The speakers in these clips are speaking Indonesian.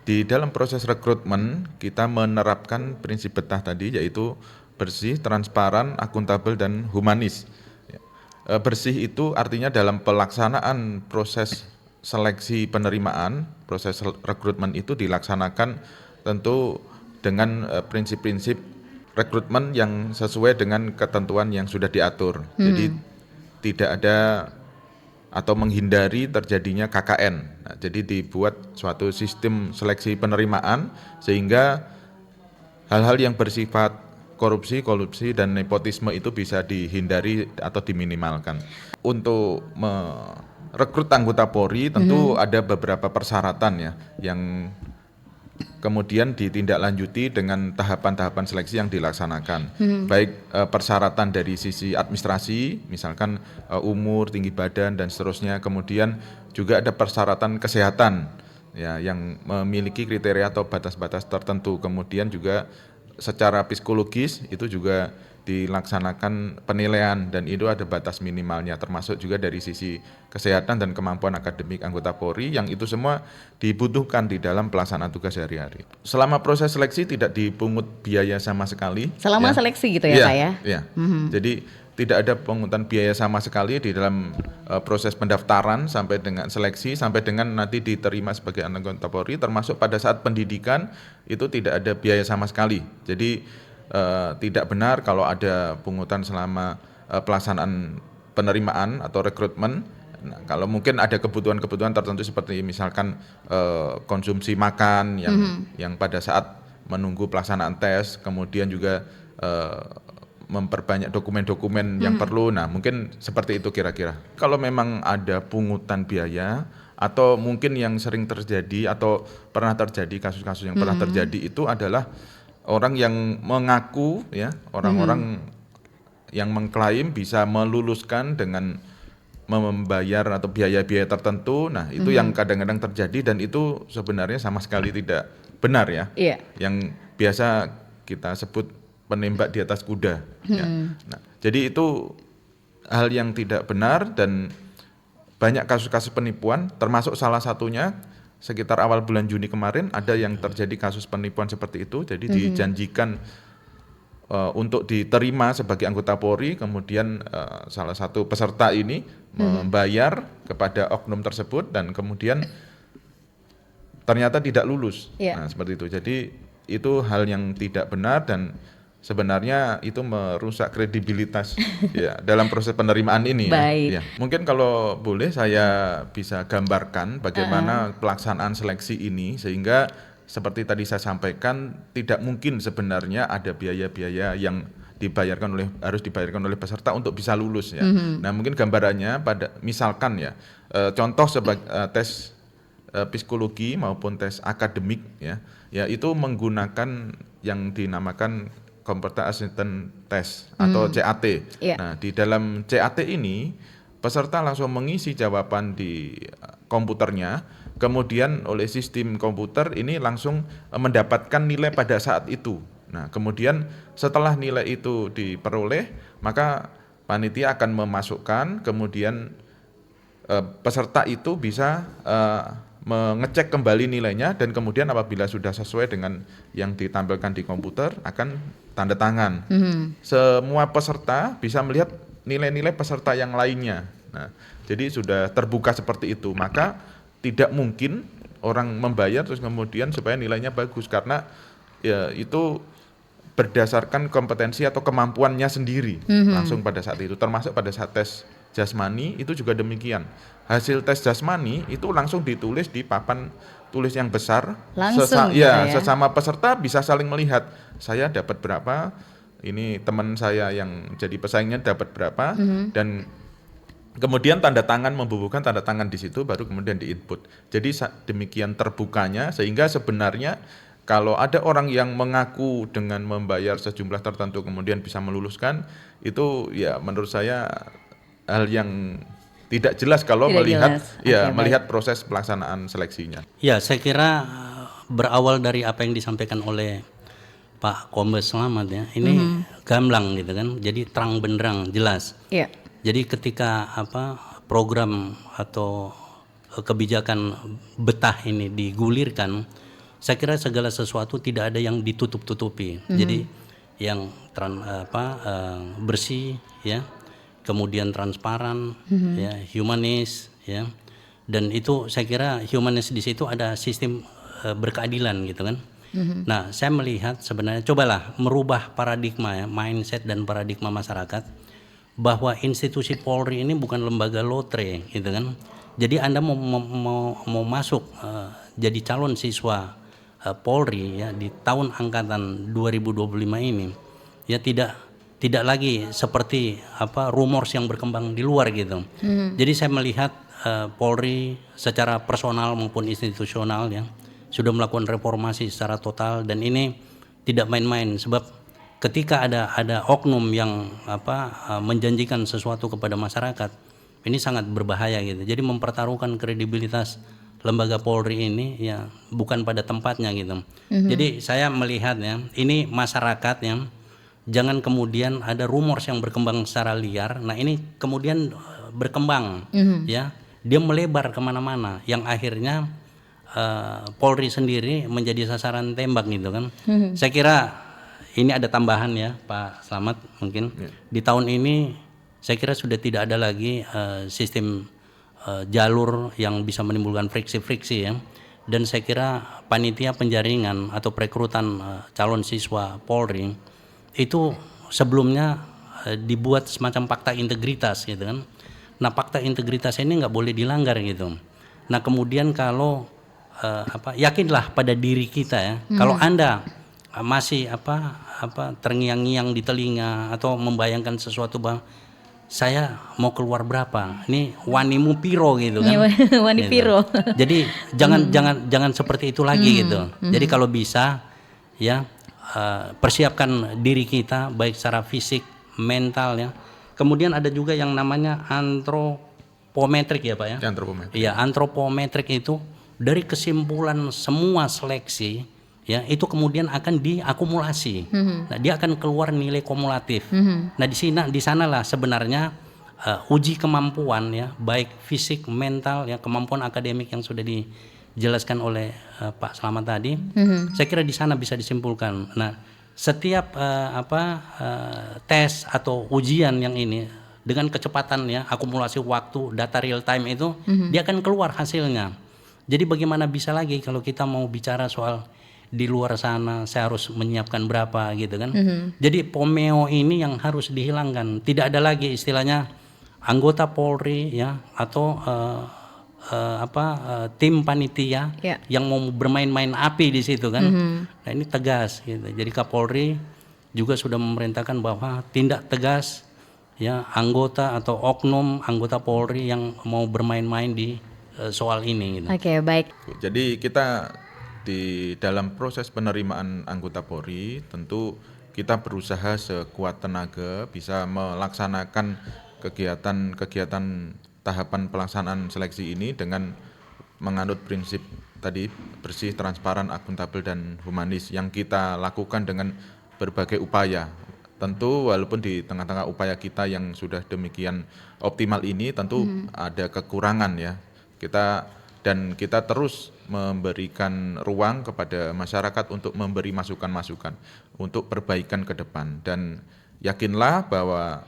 Di dalam proses rekrutmen kita menerapkan prinsip betah tadi, yaitu bersih, transparan, akuntabel, dan humanis. Bersih itu artinya dalam pelaksanaan proses seleksi penerimaan, proses rekrutmen itu dilaksanakan tentu dengan prinsip-prinsip rekrutmen yang sesuai dengan ketentuan yang sudah diatur. Jadi tidak ada atau menghindari terjadinya KKN. Nah, jadi dibuat suatu sistem seleksi penerimaan sehingga hal-hal yang bersifat korupsi, kolusi, dan nepotisme itu bisa dihindari atau diminimalkan. Untuk merekrut anggota Polri tentu ada beberapa persyaratan ya yang kemudian ditindaklanjuti dengan tahapan-tahapan seleksi yang dilaksanakan. Baik persyaratan dari sisi administrasi, misalkan umur, tinggi badan, dan seterusnya. Kemudian juga ada persyaratan kesehatan ya yang memiliki kriteria atau batas-batas tertentu. Kemudian juga secara psikologis itu juga dilaksanakan penilaian dan itu ada batas minimalnya, termasuk juga dari sisi kesehatan dan kemampuan akademik anggota Polri yang itu semua dibutuhkan di dalam pelaksanaan tugas sehari-hari. Selama proses seleksi tidak dipungut biaya sama sekali. Selama seleksi gitu ya Pak ya? Iya. Jadi tidak ada pungutan biaya sama sekali di dalam proses pendaftaran sampai dengan seleksi, sampai dengan nanti diterima sebagai anggota Polri, termasuk pada saat pendidikan itu tidak ada biaya sama sekali. Jadi tidak benar kalau ada pungutan selama pelaksanaan penerimaan atau rekrutmen. Nah, kalau mungkin ada kebutuhan-kebutuhan tertentu seperti misalkan konsumsi makan yang pada saat menunggu pelaksanaan tes, kemudian juga memperbanyak dokumen-dokumen yang perlu. Nah, mungkin seperti itu kira-kira. Kalau memang ada pungutan biaya atau mungkin yang sering terjadi atau pernah terjadi kasus-kasus yang pernah terjadi itu adalah orang yang mengaku ya, orang-orang yang mengklaim bisa meluluskan dengan membayar atau biaya-biaya tertentu. Nah, itu yang kadang-kadang terjadi dan itu sebenarnya sama sekali tidak benar ya. Iya. Yang biasa kita sebut penembak di atas kuda ya. Nah, jadi itu hal yang tidak benar dan banyak kasus-kasus penipuan, termasuk salah satunya sekitar awal bulan Juni kemarin ada yang terjadi kasus penipuan seperti itu. Jadi dijanjikan untuk diterima sebagai anggota Polri, kemudian salah satu peserta ini membayar kepada oknum tersebut dan kemudian ternyata tidak lulus. Nah, seperti itu. Jadi itu hal yang tidak benar dan sebenarnya itu merusak kredibilitas ya dalam proses penerimaan ini. Baik. Ya. Mungkin kalau boleh saya bisa gambarkan bagaimana pelaksanaan seleksi ini sehingga seperti tadi saya sampaikan tidak mungkin sebenarnya ada biaya-biaya yang harus dibayarkan oleh peserta untuk bisa lulus ya. Nah, mungkin gambarannya pada misalkan ya contoh sebagai tes psikologi maupun tes akademik ya itu menggunakan yang dinamakan Computer Assistant Test atau CAT. Nah, di dalam CAT ini peserta langsung mengisi jawaban di komputernya, kemudian oleh sistem komputer ini langsung mendapatkan nilai pada saat itu. Nah, kemudian setelah nilai itu diperoleh, maka panitia akan memasukkan, kemudian peserta itu bisa mengecek kembali nilainya dan kemudian apabila sudah sesuai dengan yang ditampilkan di komputer akan tanda tangan. Semua peserta bisa melihat nilai-nilai peserta yang lainnya. Nah, jadi sudah terbuka seperti itu. Maka tidak mungkin orang membayar terus kemudian supaya nilainya bagus karena ya itu berdasarkan kompetensi atau kemampuannya sendiri langsung pada saat itu. Termasuk pada saat tes jasmani itu juga demikian. Hasil tes jasmani itu langsung ditulis di papan tulis yang besar. Langsung sesama peserta bisa saling melihat. Saya dapat berapa, ini teman saya yang jadi pesaingnya dapat berapa, dan kemudian tanda tangan membubuhkan tanda tangan di situ baru kemudian di-input. Jadi demikian terbukanya sehingga sebenarnya kalau ada orang yang mengaku dengan membayar sejumlah tertentu kemudian bisa meluluskan, itu ya menurut saya hal yang tidak jelas kalau melihat proses pelaksanaan seleksinya. Ya, saya kira berawal dari apa yang disampaikan oleh Pak Kombes Slamet ya, ini gamblang gitu kan, jadi terang benderang jelas. Iya. Jadi ketika program atau kebijakan betah ini digulirkan, saya kira segala sesuatu tidak ada yang ditutup-tutupi. Jadi yang bersih, ya, kemudian transparan, ya, humanis, ya, dan itu saya kira humanis di situ ada sistem berkeadilan gitu kan. Nah, saya melihat sebenarnya cobalah merubah paradigma, ya, mindset dan paradigma masyarakat bahwa institusi Polri ini bukan lembaga lotre gitu kan. Jadi Anda mau masuk jadi calon siswa Polri, ya, di tahun angkatan 2025 ini, ya, tidak lagi seperti rumors yang berkembang di luar gitu. Jadi saya melihat Polri secara personal maupun institusional, ya, sudah melakukan reformasi secara total, dan ini tidak main-main, sebab ketika ada oknum yang menjanjikan sesuatu kepada masyarakat, ini sangat berbahaya gitu. Jadi mempertaruhkan kredibilitas lembaga Polri ini, ya, bukan pada tempatnya gitu. Jadi saya melihat, ya, ini masyarakat yang jangan kemudian ada rumors yang berkembang secara liar. Nah, ini kemudian berkembang, ya, dia melebar kemana-mana, yang akhirnya Polri sendiri menjadi sasaran tembak gitu kan. Saya kira ini ada tambahan, ya, Pak Slamet, mungkin di tahun ini saya kira sudah tidak ada lagi sistem jalur yang bisa menimbulkan friksi-friksi, ya. Dan saya kira panitia penjaringan atau perekrutan calon siswa Polri itu sebelumnya dibuat semacam fakta integritas gitu kan. Nah, fakta integritas ini nggak boleh dilanggar gitu. Nah, kemudian kalau yakinlah pada diri kita, ya. Kalau Anda masih terngiang-ngiang di telinga atau membayangkan sesuatu bahwa saya mau keluar berapa, ini wanimu piro gitu kan. Wani gitu. piro. Jadi jangan seperti itu lagi gitu. Jadi kalau bisa, ya, persiapkan diri kita baik secara fisik, mental, ya. Kemudian ada juga yang namanya antropometrik, ya, Pak, ya. Antropometrik. Iya, antropometrik itu dari kesimpulan semua seleksi, ya, itu kemudian akan diakumulasi. Nah, dia akan keluar nilai kumulatif. Nah, di sanalah sebenarnya uji kemampuan, ya, baik fisik, mental, ya, kemampuan akademik yang sudah dijelaskan oleh Pak Slamet tadi. Saya kira di sana bisa disimpulkan. Nah, setiap tes atau ujian yang ini dengan kecepatan, ya, akumulasi waktu, data real time itu, dia akan keluar hasilnya. Jadi bagaimana bisa lagi kalau kita mau bicara soal di luar sana saya harus menyiapkan berapa gitu kan. Jadi pomeo ini yang harus dihilangkan. Tidak ada lagi istilahnya anggota Polri, ya, atau tim panitia yang mau bermain-main api di situ kan. Nah, ini tegas gitu. Jadi Kapolri juga sudah memerintahkan bahwa tindak tegas, ya, anggota atau oknum anggota Polri yang mau bermain-main di soal ini gitu. Oke, baik. Jadi kita di dalam proses penerimaan anggota Polri tentu kita berusaha sekuat tenaga bisa melaksanakan kegiatan tahapan pelaksanaan seleksi ini dengan menganut prinsip tadi bersih, transparan, akuntabel, dan humanis yang kita lakukan dengan berbagai upaya. Tentu walaupun di tengah-tengah upaya kita yang sudah demikian optimal ini tentu ada kekurangan, ya. Kita terus memberikan ruang kepada masyarakat untuk memberi masukan-masukan untuk perbaikan ke depan, dan yakinlah bahwa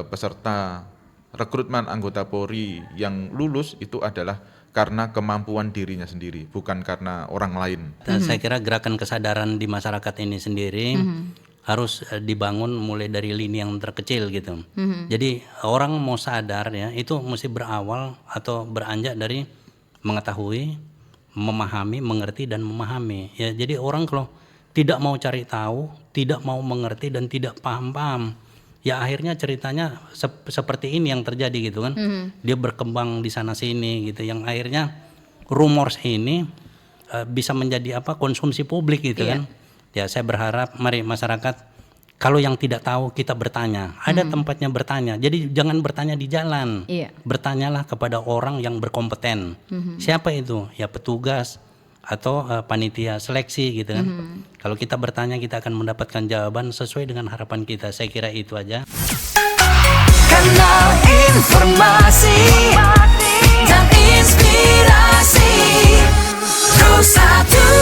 peserta rekrutmen anggota Polri yang lulus itu adalah karena kemampuan dirinya sendiri, bukan karena orang lain. Saya kira gerakan kesadaran di masyarakat ini sendiri harus dibangun mulai dari lini yang terkecil gitu. Jadi orang mau sadar, ya, itu mesti berawal atau beranjak dari mengetahui, memahami, mengerti, dan memahami. Ya, jadi orang kalau tidak mau cari tahu, tidak mau mengerti, dan tidak paham-paham, ya akhirnya ceritanya seperti ini yang terjadi gitu kan. Dia berkembang di sana sini gitu, yang akhirnya rumors ini bisa menjadi konsumsi publik gitu kan. Ya, saya berharap mari masyarakat, kalau yang tidak tahu kita bertanya, ada tempatnya bertanya. Jadi jangan bertanya di jalan, bertanyalah kepada orang yang berkompeten. Siapa itu? Ya petugas atau panitia seleksi gitu kan. Kalau kita bertanya, kita akan mendapatkan jawaban sesuai dengan harapan kita. Saya kira itu aja. Kanal informasi dan inspirasi 1